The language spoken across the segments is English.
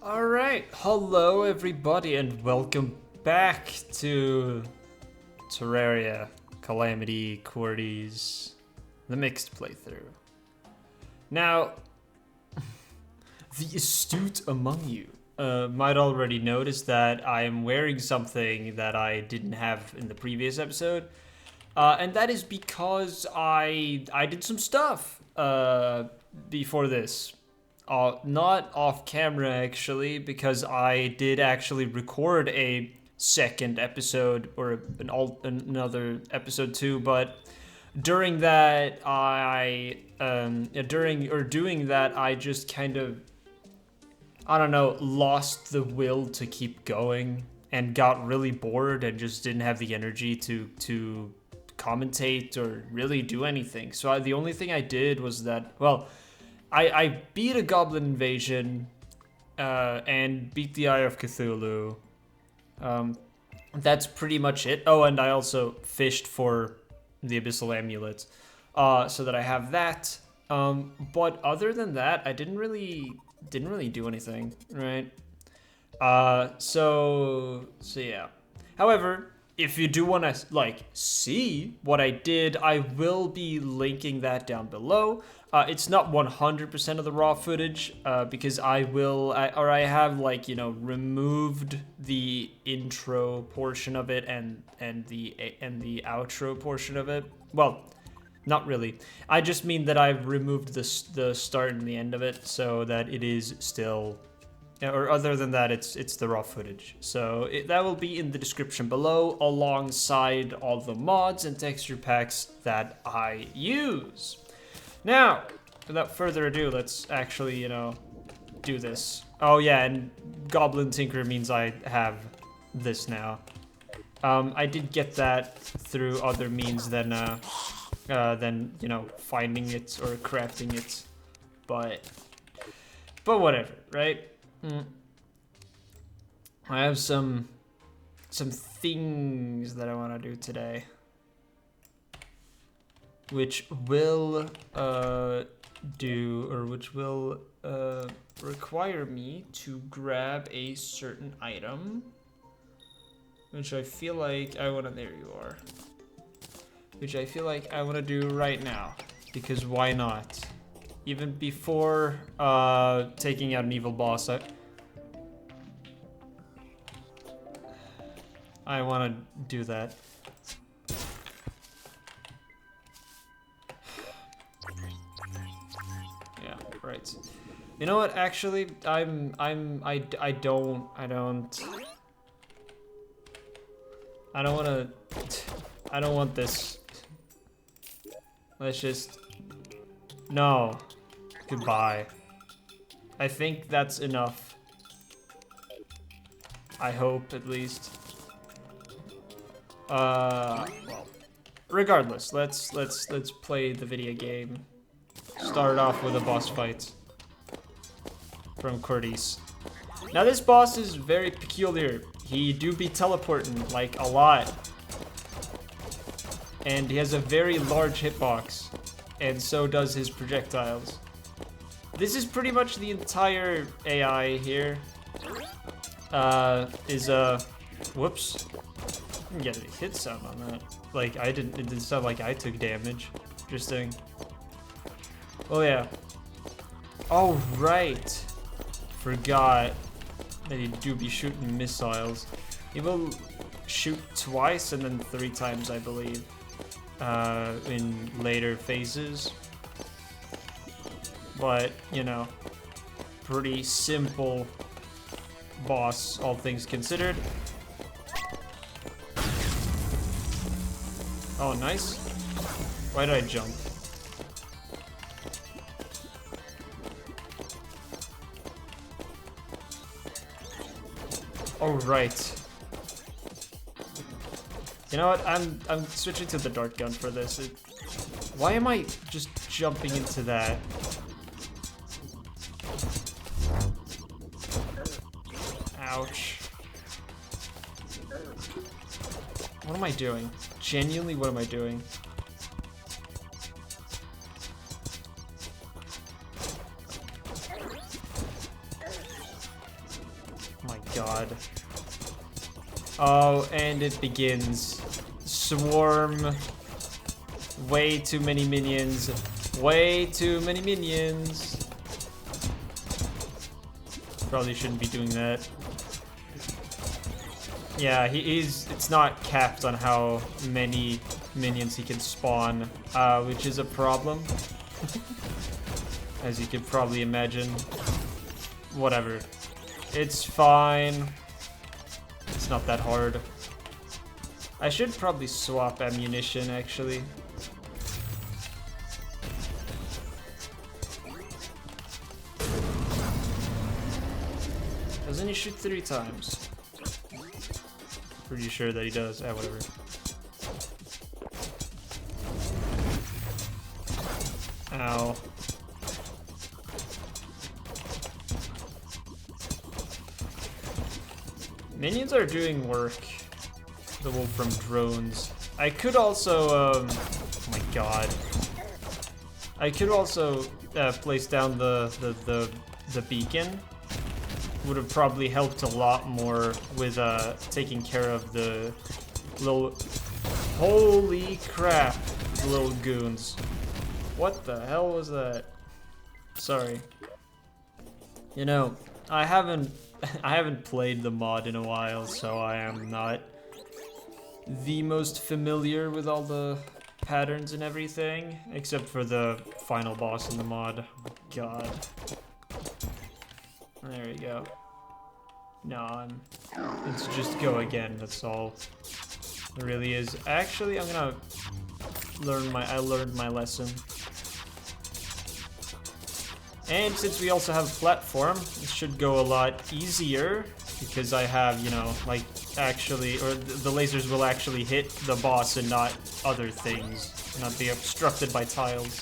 Alright, hello everybody and welcome back to Terraria, Calamity, Qwertys, the mixed playthrough. Now, the astute among you might already notice that I am wearing something that I didn't have in the previous episode, and that is because I did some stuff before this. Not off camera actually, because I did actually record a second episode or another episode too, but during that doing that I just kind of, I don't know, lost the will to keep going and got really bored and just didn't have the energy to commentate or really do anything. So the only thing I did was that, well, I beat a Goblin invasion and beat the Eye of Cthulhu. That's pretty much it. Oh, and I also fished for the Abyssal Amulet, so that I have that. But other than that, I didn't really do anything, right? So yeah. However, if you do want to see what I did, I will be linking that down below. It's not 100% of the raw footage because I have removed the intro portion of it and the outro portion of it. Well, not really. I just mean that I've removed the start and the end of it so that it is still. Or other than that, it's the raw footage. So that will be in the description below, alongside all the mods and texture packs that I use. Now, without further ado, let's actually, do this. Oh yeah, and Goblin Tinker means I have this now. I did get that through other means than finding it or crafting it, but whatever, right? I have some things that I want to do today, which will require me to grab a certain item, which I feel like I want to. There you are. Which I feel like I want to do right now, because why not? Even before taking out an evil boss, I want to do that. Yeah, right. You know what? Actually, I don't want this. Let's just. No. Goodbye. I think that's enough. I hope, at least. Well, regardless, let's play the video game. Start off with a boss fight from Qwertys. Now this boss is very peculiar. He do be teleporting like a lot, and he has a very large hitbox, and so does his projectiles. This is pretty much the entire AI here. Whoops. I didn't get a hit sound on that. It didn't sound like I took damage. Interesting. Oh yeah. Oh right. Forgot that he do be shooting missiles. He will shoot twice and then 3 times, I believe, in later phases. But, pretty simple boss, all things considered. Oh, nice. Why did I jump? Oh, right. You know what? I'm switching to the dart gun for this. Why am I just jumping into that? Ouch. What am I doing? Genuinely, what am I doing? god. Oh, and it begins. Swarm. Way too many minions. Way too many minions. Probably shouldn't be doing that. Yeah, it's not capped on how many minions he can spawn, which is a problem. As you could probably imagine. Whatever. It's fine. It's not that hard. I should probably swap ammunition, actually. Doesn't he shoot 3 times? Pretty sure that he does. Ah, whatever. Ow. Minions are doing work. The wolf from drones. I could also, oh my god. I could also place down the beacon. Would have probably helped a lot more with taking care of the little, holy crap, little goons. What the hell was that? Sorry. You know, I haven't played the mod in a while, so I am not the most familiar with all the patterns and everything, except for the final boss in the mod. God. There we go. No, let's just go again, that's all. It really is. Actually, I'm gonna I learned my lesson. And since we also have a platform, it should go a lot easier, because I have, you know, like, actually, or the lasers will actually hit the boss and not other things, not be obstructed by tiles.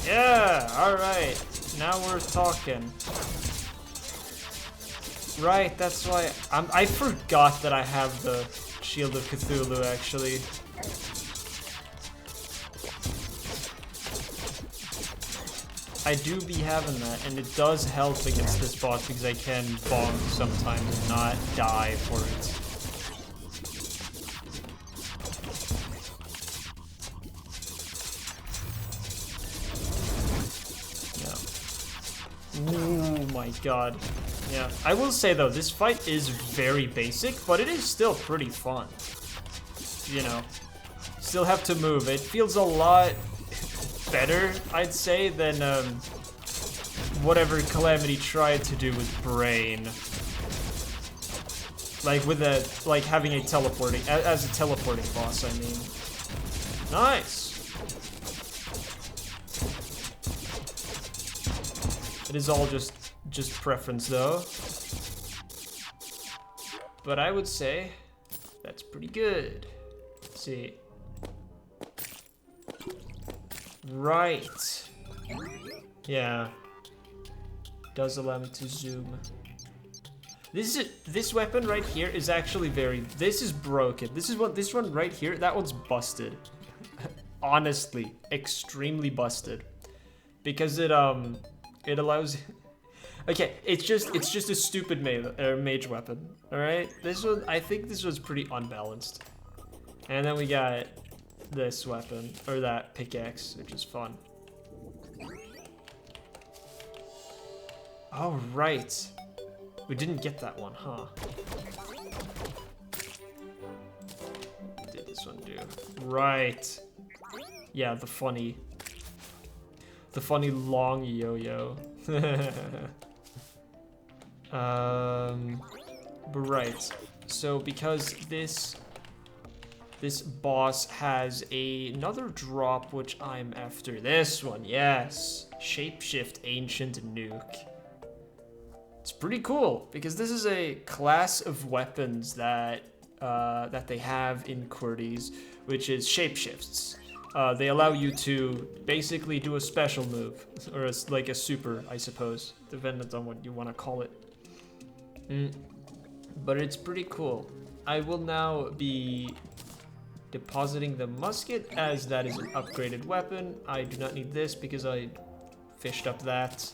Yeah, alright. Now we're talking. Right, that's why I forgot that I have the Shield of Cthulhu, actually. I do be having that, and it does help against this boss because I can bonk sometimes and not die for it. Oh my god. Yeah, I will say though, this fight is very basic, but it is still pretty fun. You know, still have to move. It feels a lot better, I'd say, than whatever Calamity tried to do with Brain. Like with having a teleporting, as a teleporting boss, I mean. Nice. It is all just preference though. But I would say that's pretty good. Let's see. Right. Yeah. Does allow me to zoom. This weapon right here is actually this is broken. This one right here, that one's busted. Honestly, extremely busted. Because it allows. Okay, it's just a stupid mage weapon. All right, I think this was pretty unbalanced. And then we got this weapon, or that pickaxe, which is fun. Oh right, we didn't get that one, huh? What did this one do? Right. Yeah, the funny long yo-yo. But right. So because this boss has another drop, which I'm after. This one, yes. Shapeshift Ancient Nuke. It's pretty cool because this is a class of weapons that they have in Qwertys, which is shapeshifts. They allow you to basically do a special move, or like a super, I suppose, depending on what you want to call it. But it's pretty cool. I will now be depositing the musket, as that is an upgraded weapon. I do not need this because I fished up that.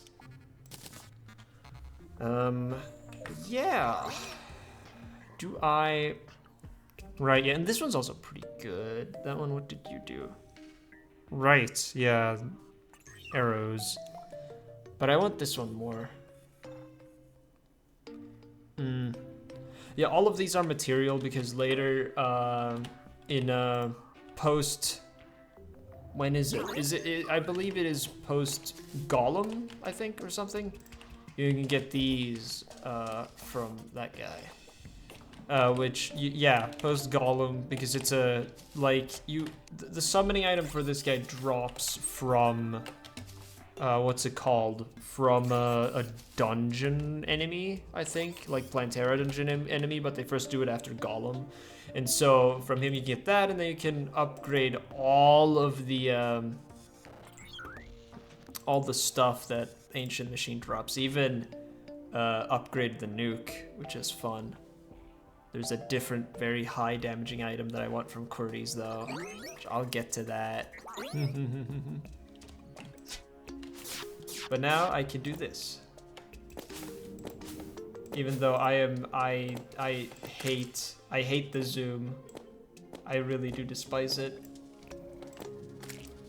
Yeah. Do I... Right, yeah, and this one's also pretty good. That one, what did you do? Right, yeah. Arrows. But I want this one more. Yeah, all of these are material because later, in post... When is it? I believe it is post Golem, I think, or something. You can get these from that guy. Yeah, post Golem, because it's a, like, the summoning item for this guy drops from, what's it called? From a dungeon enemy, I think, like Plantera dungeon enemy, but they first do it after Golem. And so from him you get that, and then you can upgrade all of the stuff that Ancient Machine drops, even upgrade the nuke, which is fun. There's a different, very high damaging item that I want from Qwertys though, which I'll get to that. But now I can do this. Even though I hate the zoom. I really do despise it.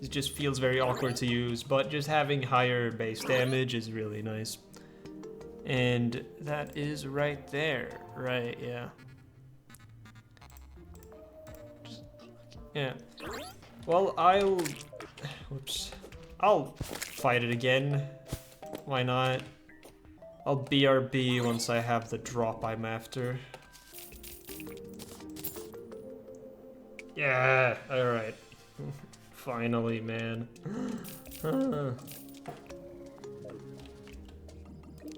It just feels very awkward to use, but just having higher base damage is really nice. And that is right there, right, yeah. Yeah. Well, I'll fight it again. Why not? I'll BRB once I have the drop I'm after. Yeah, alright. Finally, man.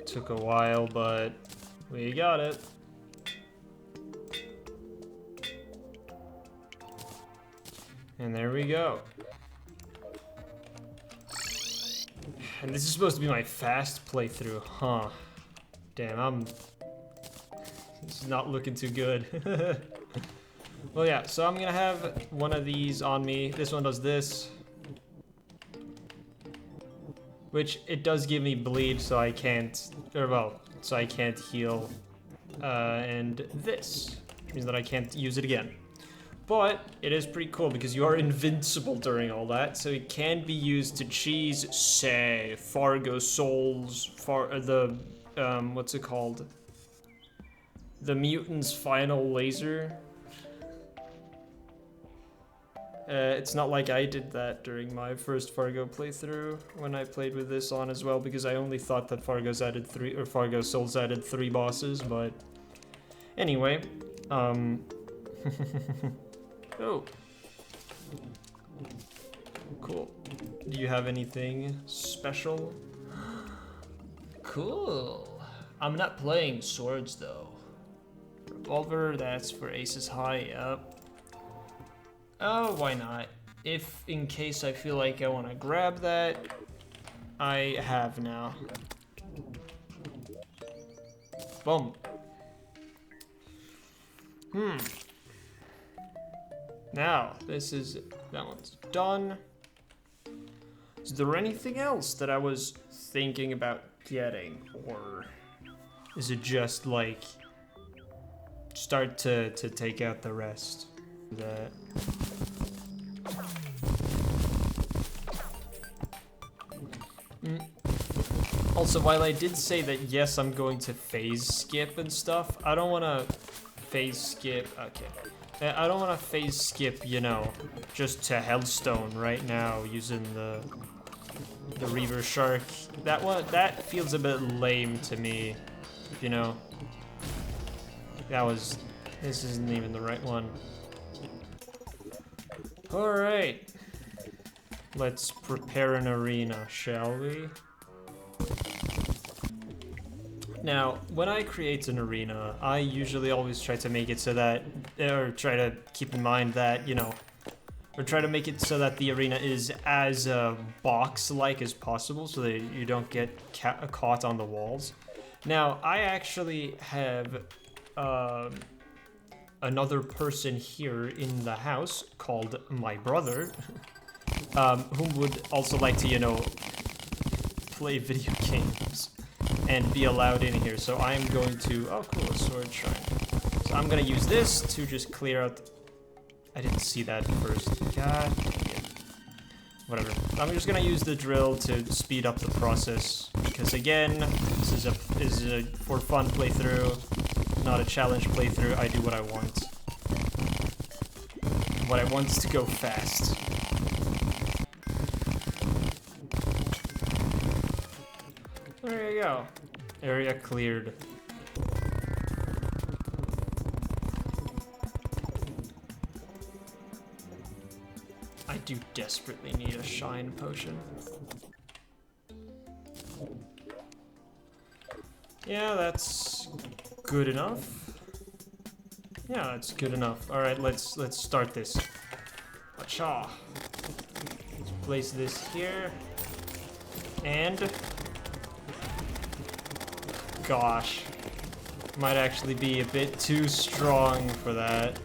Took a while, but we got it. And there we go. And this is supposed to be my fast playthrough, huh? Damn, this is not looking too good. Well, yeah, so I'm gonna have one of these on me. This one does this. Which, it does give me bleed, so I can't, so I can't heal. And this means that I can't use it again. But it is pretty cool because you are invincible during all that, so it can be used to cheese, say, Fargo Souls, what's it called? The Mutant's Final Laser. It's not like I did that during my first Fargo playthrough when I played with this on as well, because I only thought that Fargo Souls added 3 bosses, but anyway, oh. Cool. Do you have anything special? Cool. I'm not playing swords though. Revolver, that's for aces high, yep. Oh, why not? If in case I feel like I want to grab that, I have now. Boom. Now, that one's done. Is there anything else that I was thinking about getting? Or is it just like, start to take out the rest? That. Also, while I did say that yes, I'm going to phase skip and stuff, I don't want to phase skip. Okay. I don't want to phase skip, you know, just to Hellstone right now using the Reaver Shark. That feels a bit lame to me, you know. This isn't even the right one. Alright. Let's prepare an arena, shall we? Now, when I create an arena, I usually always try to make it so that, or try to keep in mind that, you know, or try to make it so that the arena is as box-like as possible so that you don't get caught on the walls. Now, I actually have another person here in the house called my brother, who would also like to, you know, play video games. and be allowed in here. So I'm going to, oh cool, a sword shrine. So I'm gonna use this to just clear out, I didn't see that first, god dang it. Whatever, I'm just gonna use the drill to speed up the process, because again, this is a for fun playthrough, not a challenge playthrough. I do what I want. What I want is to go fast. There you go. Area cleared. I do desperately need a shine potion. Yeah, that's good enough. Yeah, that's good enough. All right, let's start this. Acha. Let's place this here. And gosh, might actually be a bit too strong for that.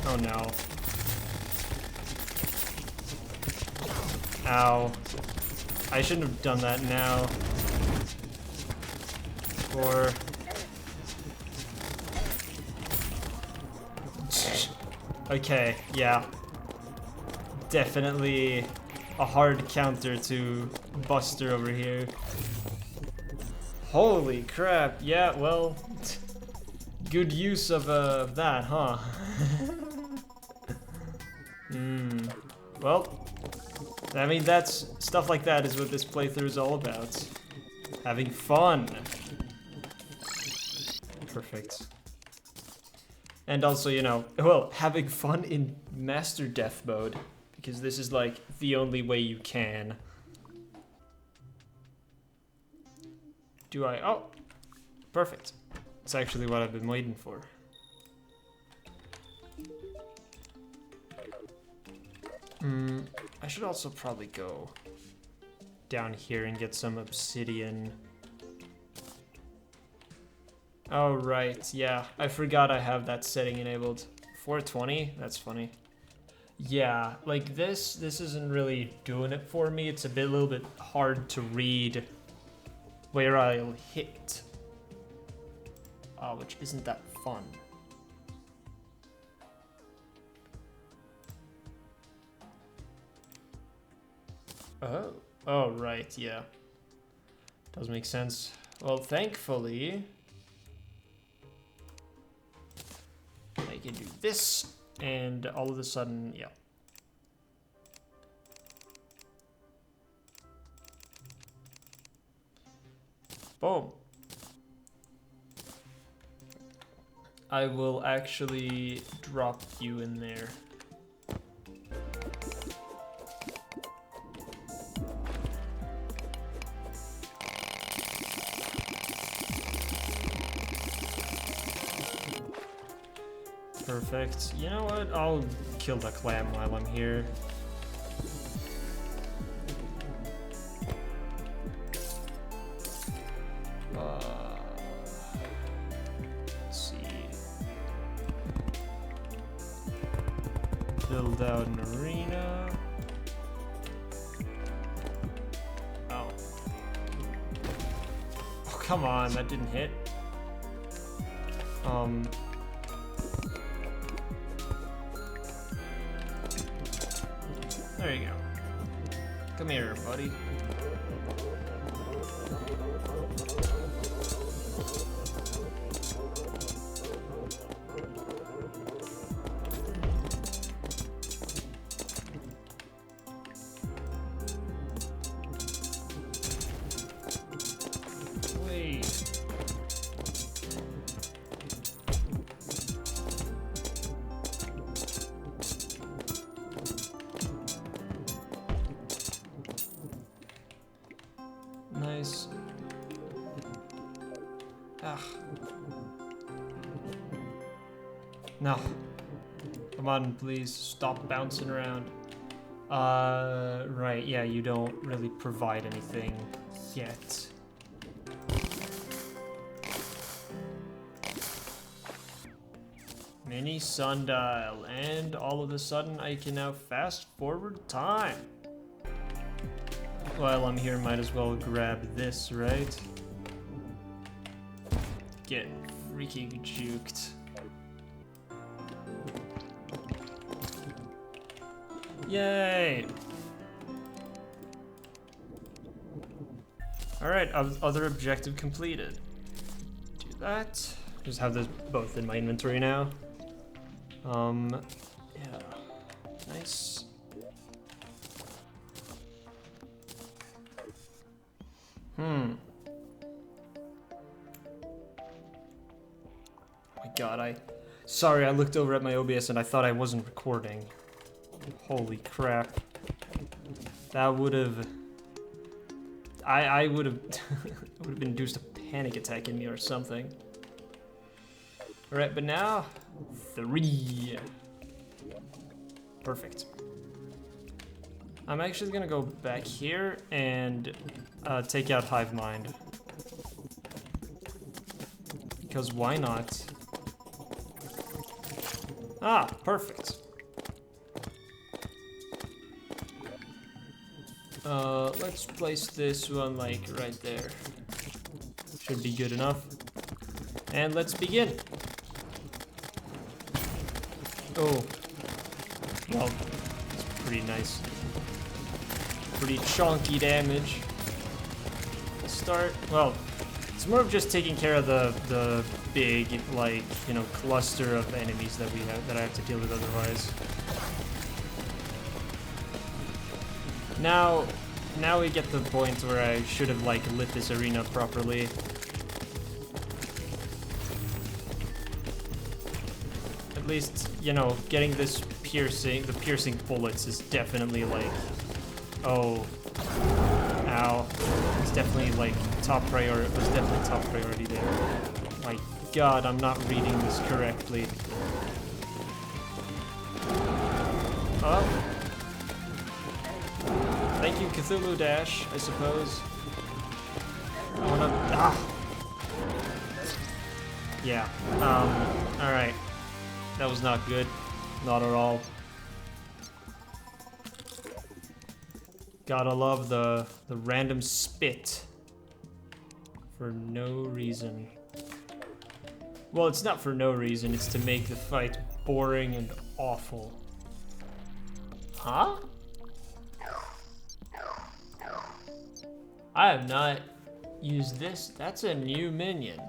Oh no. Ow. I shouldn't have done that now. Or okay, yeah. Definitely a hard counter to Buster over here. Holy crap, yeah, well, good use of that, huh? Well, I mean, that's stuff like that is what this playthrough is all about. Having fun. Perfect. And also, you know, well, having fun in Master Death mode, because this is like the only way you can. Do I? Oh, perfect. It's actually what I've been waiting for. I should also probably go down here and get some obsidian. Oh, right, yeah. I forgot I have that setting enabled. 420? That's funny. Yeah, like this isn't really doing it for me. It's a little bit hard to read where I'll hit. Which isn't that fun. Oh, right, yeah. Does make sense. Well, thankfully, I can do this, and all of a sudden, yeah. Boom. I will actually drop you in there. Perfect. You know what? I'll kill the clam while I'm here. Let's see. Build out an arena. Oh. Oh, come on, that didn't hit. There you go. Come here, buddy. Nice. Ah. No. Come on, please. Stop bouncing around. Right, yeah, you don't really provide anything yet. Mini sundial, and all of a sudden I can now fast forward time. While I'm here, might as well grab this, right? Get freaking juked. Yay! Alright, other objective completed. Do that. Just have this both in my inventory now. Yeah. Nice. Oh my god, sorry, I looked over at my OBS and I thought I wasn't recording. Holy crap. That would've... I would've... would've induced a panic attack in me or something. Alright, but now... 3. Perfect. I'm actually gonna go back here and take out Hive Mind. Because why not? Ah, perfect. Let's place this one like right there. Should be good enough. And let's begin. Oh. Well, it's pretty nice. Pretty chunky damage. Start, well, it's more of just taking care of the big, like, you know, cluster of enemies that we have, that I have to deal with otherwise. Now we get the point where I should have, like, lit this arena properly. At least, you know, getting this the piercing bullets is definitely, like, oh, ow. It's definitely, like, top priority, it was definitely top priority there. My god, I'm not reading this correctly. Oh. Thank you, Cthulhu Dash, I suppose. I wanna... Ah! Yeah, alright. That was not good. Not at all. Gotta love the random spit. For no reason. Well, it's not for no reason, it's to make the fight boring and awful. Huh? I have not used this. That's a new minion.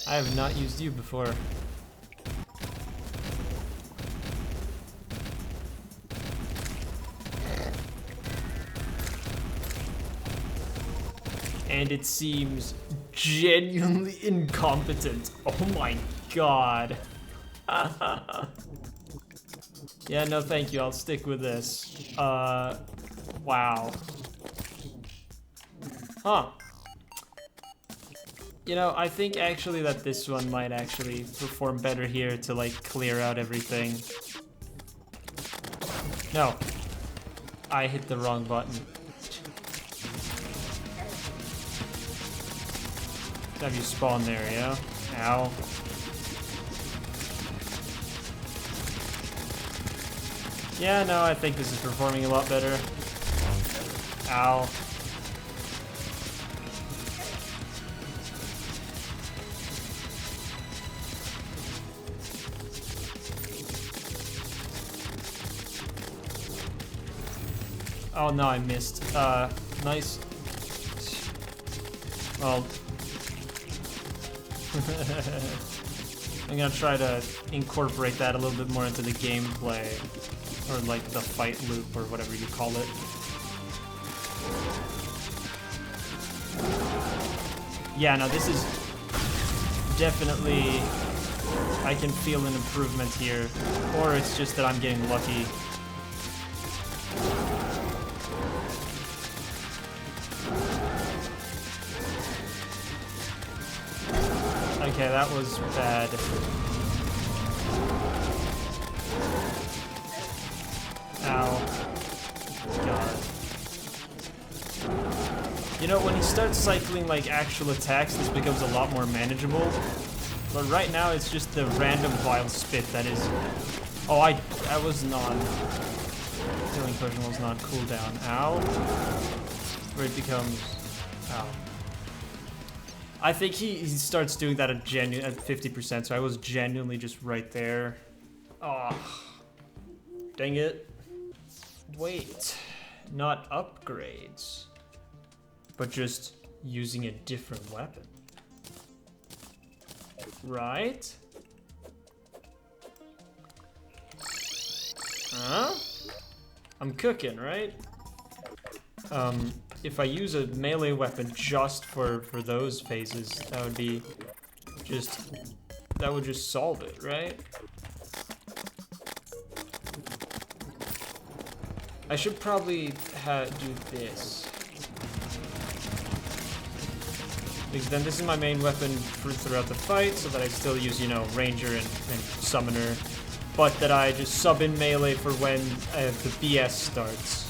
I have not used you before. And it seems genuinely incompetent. Oh my god. Yeah, no thank you, I'll stick with this. Wow. Huh. You know, I think actually that this one might actually perform better here to, like, clear out everything. No. I hit the wrong button. Have you spawn there, yeah? Ow. Yeah, no, I think this is performing a lot better. Ow. Oh no, I missed. Nice. Well. I'm gonna try to incorporate that a little bit more into the gameplay. Or like the fight loop or whatever you call it. Yeah, no, this is definitely... I can feel an improvement here. Or it's just that I'm getting lucky. Okay, that was bad. Ow. God. You know, when he starts cycling, like, actual attacks, this becomes a lot more manageable. But right now it's just the random vile spit that is... Oh, I was not... Healing potion was not cooldown. Ow. Where it becomes... Ow. I think he starts doing that at 50%, so I was genuinely just right there. Oh. Dang it. Wait. Not upgrades. But just using a different weapon. Right? Huh? I'm cooking, right? If I use a melee weapon just for those phases, that would be just... That would just solve it, right? I should probably do this. Because then this is my main weapon throughout the fight, so that I still use, you know, Ranger and Summoner. But that I just sub in melee for when the BS starts.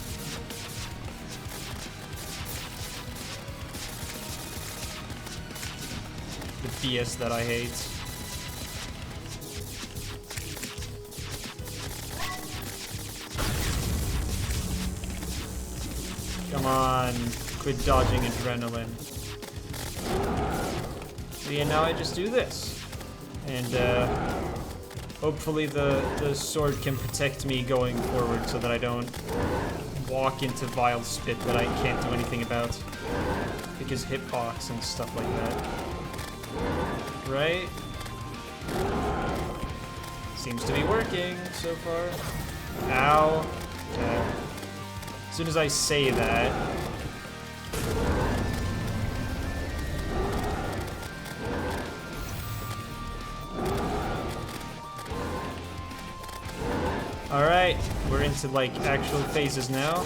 The BS that I hate. Come on, quit dodging adrenaline. So yeah, now I just do this. And hopefully the sword can protect me going forward so that I don't walk into vile spit that I can't do anything about. Because hitbox and stuff like that. Right? Seems to be working so far. Ow. Okay. As soon as I say that... Alright, we're into like actual phases now.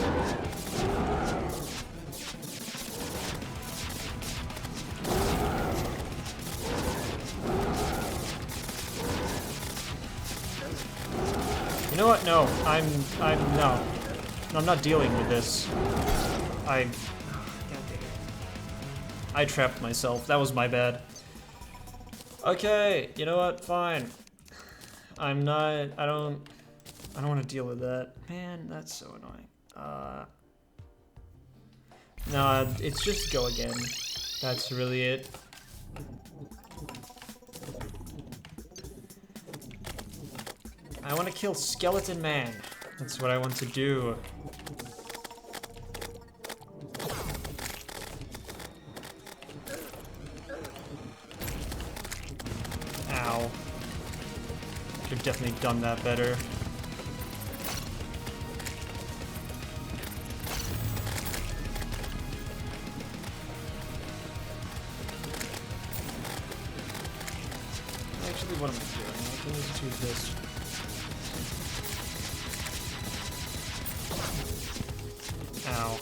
You know what? No, no. I'm not dealing with this. God dang it. I trapped myself. That was my bad. Okay, you know what? Fine. I don't want to deal with that. Man, that's so annoying. No, it's just go again. That's really it. I want to kill Skeleton Man. That's what I want to do. Ow. Should have definitely done that better. Actually, what am I doing? I can just do this. Ow.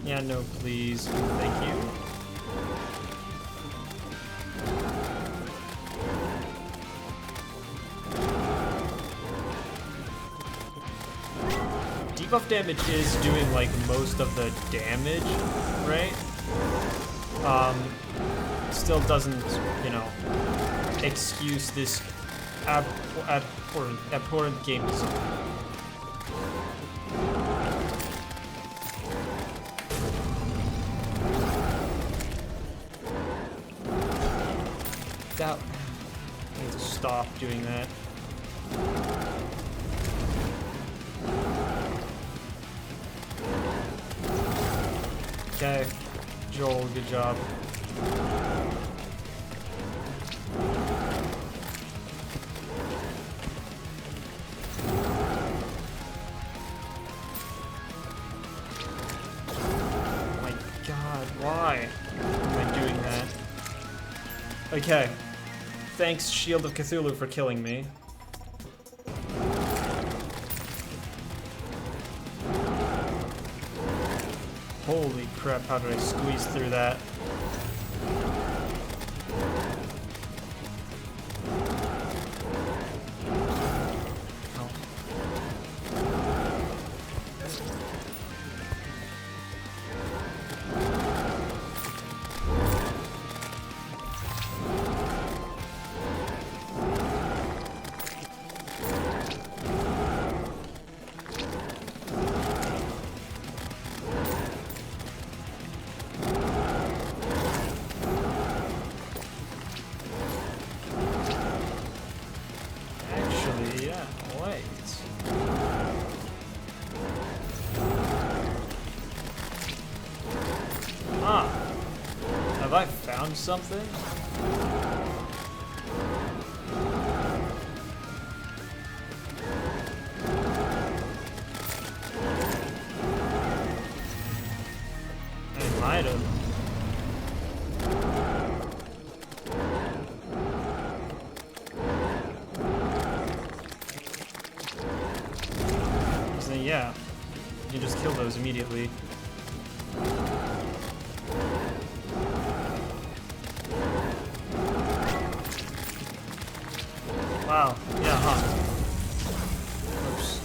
Yeah, no, please. Thank you. Debuff damage is doing like most of the damage, right? Still doesn't, you know, excuse this abhorrent game design. That I need to stop doing that. Okay, Joel, good job. Oh my god, why am I doing that? Okay, thanks Shield of Cthulhu for killing me. Holy crap, how did I squeeze through that? found something? I might have. So yeah, you can just kill those immediately. Wow, yeah, huh. Oops.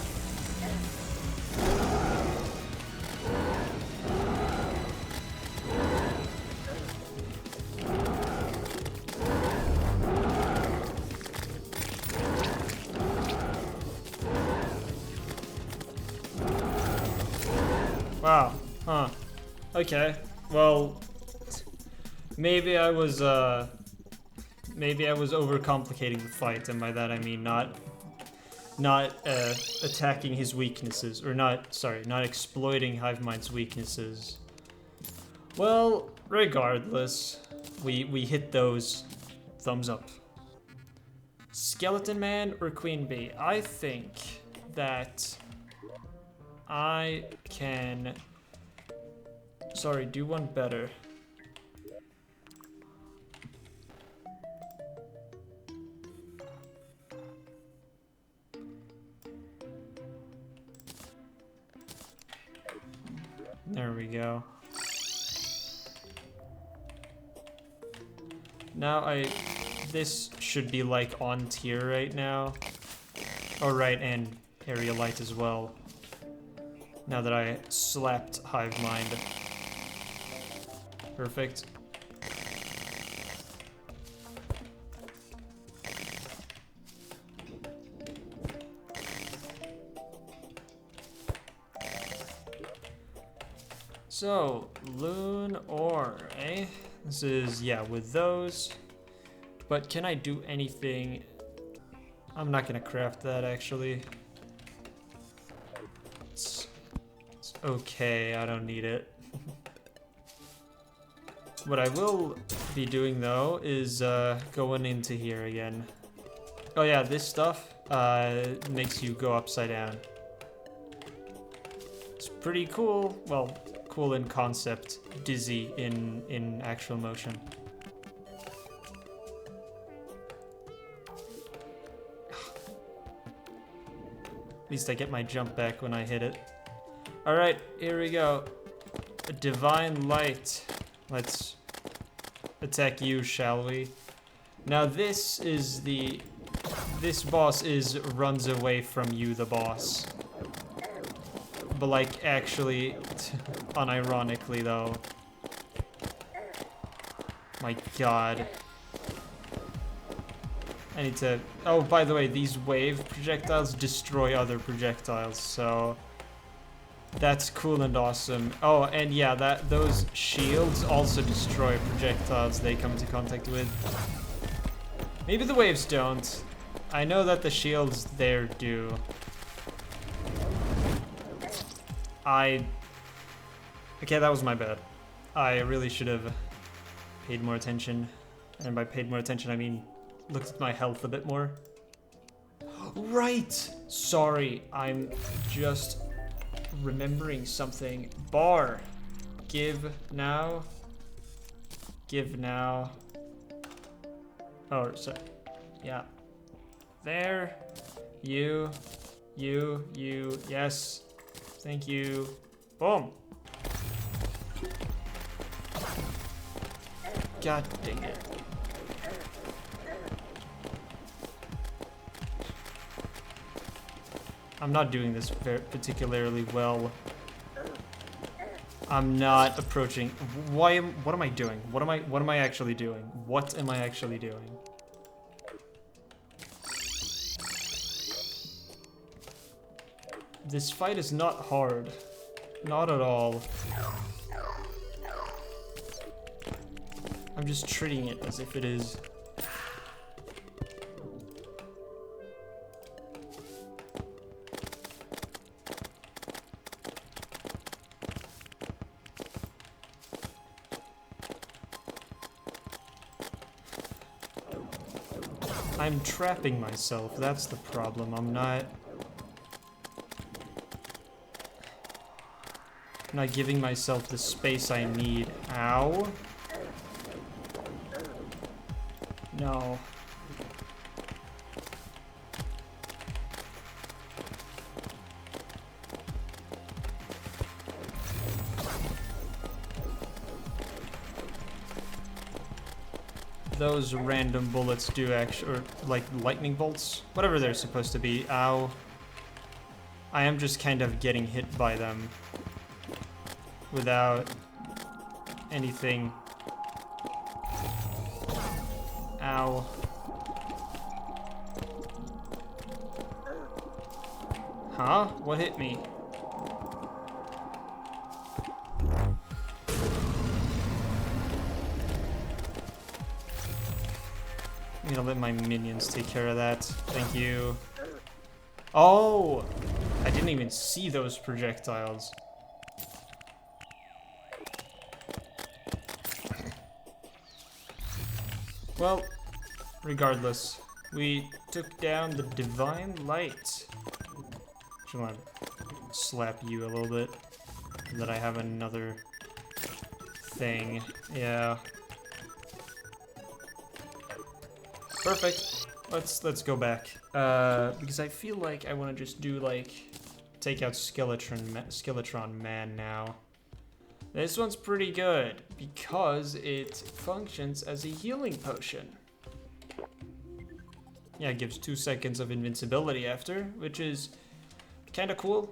Wow, huh. Okay, well, maybe I was overcomplicating the fight, and by that I mean not attacking his weaknesses, or not exploiting Hivemind's weaknesses. Well, regardless, we hit those. Thumbs up. Skeleton Man or Queen Bee? I think that I can... Sorry, do one better. There we go. Now this should be like on tier right now. Oh right, and area light as well. Now that I slapped Hivemind. Perfect. So, Loon Ore, eh? This is, yeah, with those. But can I do anything? I'm not gonna craft that, actually. It's okay, I don't need it. What I will be doing, though, is going into here again. Oh yeah, this stuff makes you go upside down. It's pretty cool. Well, cool in concept, dizzy in actual motion. At least I get my jump back when I hit it. Alright, here we go. A Divine Light. Let's attack you, shall we? Now this boss runs away from you, the boss. But like, actually, unironically though. My god. I need to... Oh, by the way, these wave projectiles destroy other projectiles, so... That's cool and awesome. Oh, and yeah, those shields also destroy projectiles they come into contact with. Maybe the waves don't. I know that the shields there do. Okay, that was my bad. I really should have paid more attention. And by paid more attention, I mean looked at my health a bit more. Right! Sorry, I'm just remembering something. Bar. Give now. Give now. Oh, so, yeah. There. You. Yes. Thank you. Boom. God dang it. I'm not doing this particularly well. I'm not approaching. What am I doing? What am I actually doing? What am I actually doing? This fight is not hard. Not at all. I'm just treating it as if it is. I'm trapping myself, that's the problem. I'm not giving myself the space I need. Ow. No. Those random bullets do actually, or like lightning bolts, whatever they're supposed to be. Ow. I am just kind of getting hit by them without anything. Ow. Huh? What hit me? I'm gonna let my minions take care of that. Thank you. Oh! I didn't even see those projectiles. Well, regardless, we took down the Divine Light. Just want to slap you a little bit, so that I have another thing. Yeah. Perfect. Let's go back. Because I feel like I want to just do like take out Skeletron Man now. This one's pretty good because it functions as a healing potion. Yeah, it gives 2 seconds of invincibility after, which is kind of cool.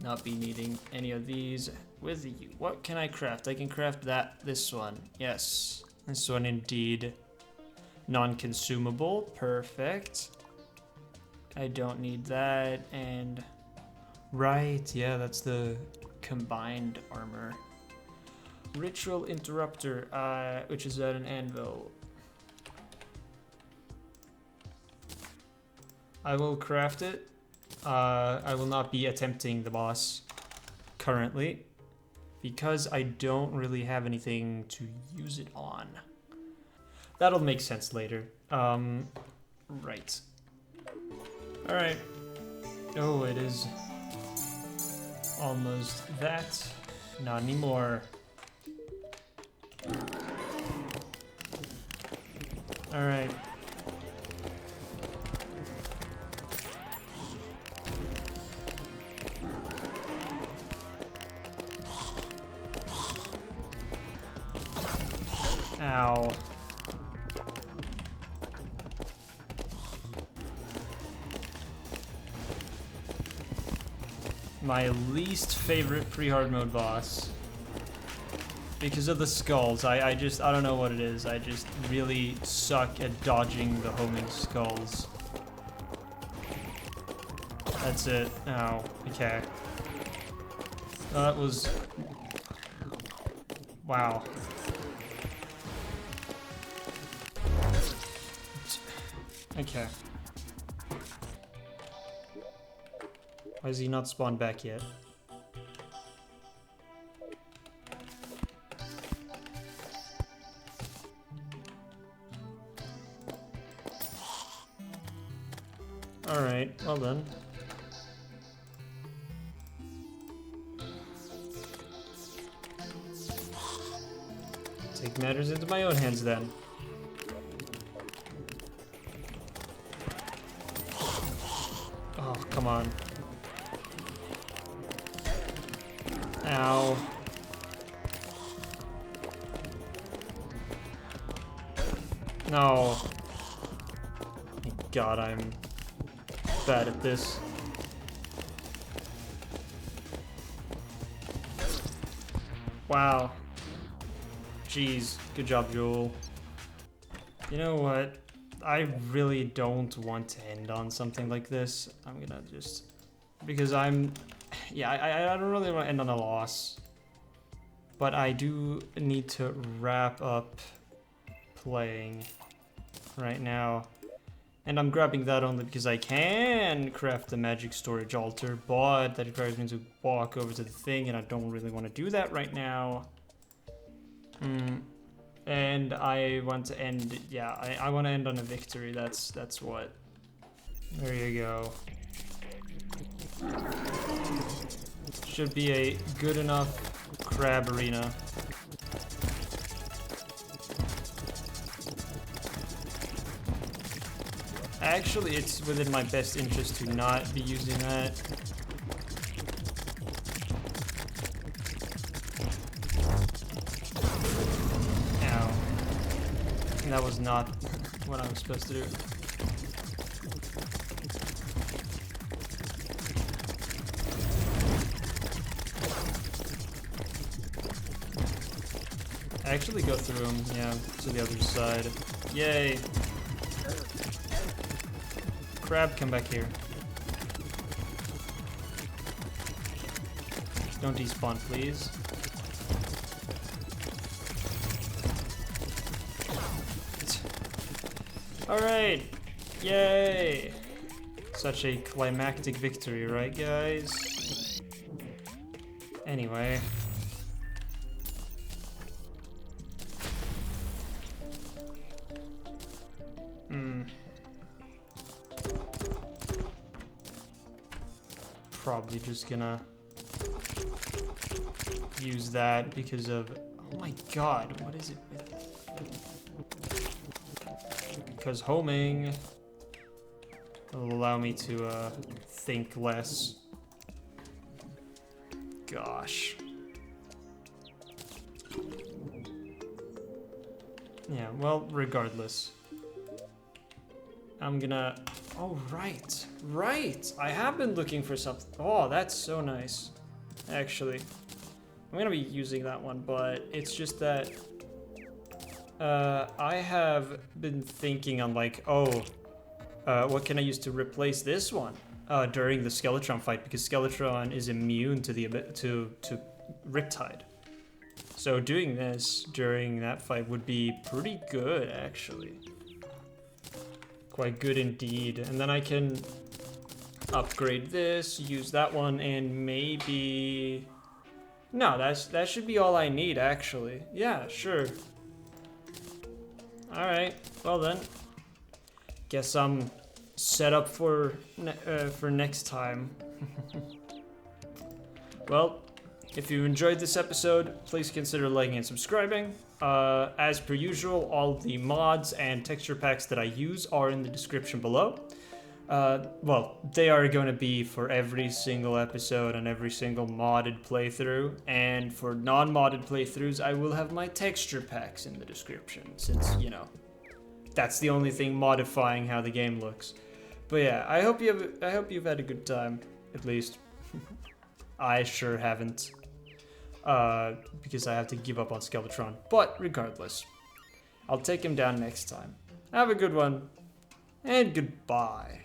Not be needing any of these with you. What can I craft? I can craft this one. Yes, this one indeed. Non-consumable, perfect. I don't need that, and right, yeah, that's the combined armor. Ritual Interrupter, which is at an anvil. I will craft it. I will not be attempting the boss currently because I don't really have anything to use it on. That'll make sense later. Right. Alright. Oh, it is almost that. Not anymore. Alright. Ow. My least favorite pre-hard mode boss. Because of the skulls. I don't know what it is. I just really suck at dodging the homing skulls. That's it. Oh, okay. That was... Wow. Okay. Why is he not spawned back yet? Alright, well then. Take matters into my own hands then. Oh, come on. Ow. No. Thank God, I'm bad at this. Wow. Jeez. Good job, Joel. You know what? I really don't want to end on something like this. I'm gonna just... Because I'm... Yeah, I don't really want to end on a loss. But I do need to wrap up playing right now. And I'm grabbing that only because I can craft the magic storage altar, but that requires me to walk over to the thing, and I don't really want to do that right now. And I want to end, yeah, I want to end on a victory. That's what. There you go. Should be a good enough crab arena. Actually, it's within my best interest to not be using that. Ow. That was not what I was supposed to do. Actually go through them, yeah, to the other side. Yay! Crab, come back here. Don't despawn, please. Alright! Yay! Such a climactic victory, right, guys? Anyway. Probably just gonna use that because of, oh my god, what is it with, because homing will allow me to think less. Gosh. Yeah, well, regardless, I'm gonna, oh, right, I have been looking for something. Oh, that's so nice, actually. I'm gonna be using that one, but it's just that I have been thinking on like, oh, what can I use to replace this one during the Skeletron fight, because Skeletron is immune to the to Riptide. So doing this during that fight would be pretty good, actually. Quite good indeed. And then I can upgrade this, use that one, and maybe... No, that should be all I need, actually. Yeah, sure. Alright, well then. Guess I'm set up for next time. Well, if you enjoyed this episode, please consider liking and subscribing. As per usual, all the mods and texture packs that I use are in the description below. Well, they are going to be for every single episode and every single modded playthrough. And for non-modded playthroughs, I will have my texture packs in the description, since, you know, that's the only thing modifying how the game looks. But yeah, I hope you've had a good time, at least. I sure haven't. Because I have to give up on Skeletron. But regardless, I'll take him down next time. Have a good one, and goodbye.